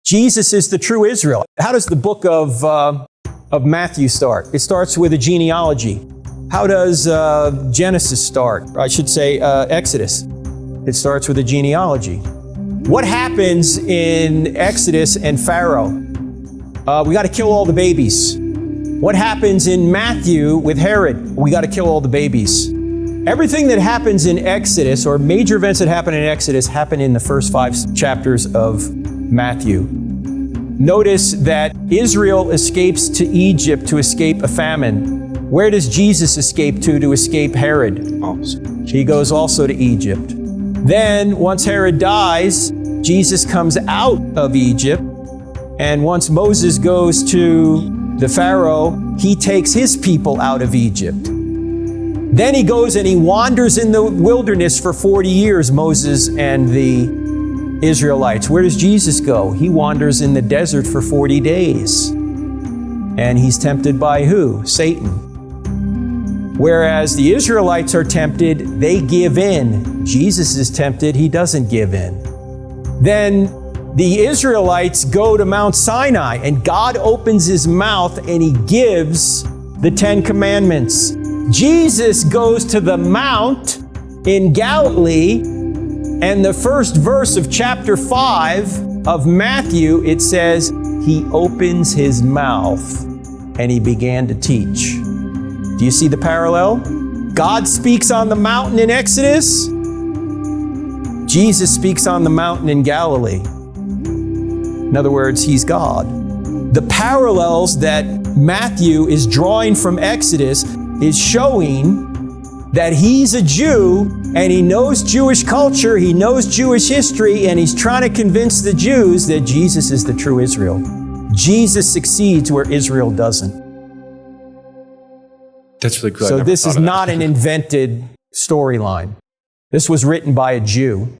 Jesus is the true Israel. How does the book of Matthew start? It starts with a genealogy. How does Genesis start? Or I should say Exodus. It starts with a genealogy. What happens in Exodus and Pharaoh? We got to kill all the babies. What happens in Matthew with Herod? We got to kill all the babies. Everything that happens in Exodus, or major events that happen in Exodus, happen in the first 5 chapters of Matthew. Notice that Israel escapes to Egypt to escape a famine. Where does Jesus escape to escape Herod? He goes also to Egypt. Then, once Herod dies, Jesus comes out of Egypt. And once Moses goes to the Pharaoh, he takes his people out of Egypt. Then he goes and he wanders in the wilderness for 40 years, Moses and the Israelites. Where does Jesus go? He wanders in the desert for 40 days. And he's tempted by who? Satan. Whereas the Israelites are tempted, they give in. Jesus is tempted, he doesn't give in. Then the Israelites go to Mount Sinai, and God opens his mouth and he gives the 10 Commandments. Jesus goes to the mount in Galilee, and the first verse of chapter 5 of Matthew, it says, he opens his mouth and he began to teach. Do you see the parallel? God speaks on the mountain in Exodus. Jesus speaks on the mountain in Galilee. In other words, he's God. The parallels that Matthew is drawing from Exodus is showing that he's a Jew and he knows Jewish culture, he knows Jewish history, and he's trying to convince the Jews that Jesus is the true Israel. Jesus succeeds where Israel doesn't. That's really cool. So this is not an invented storyline. This was written by a Jew.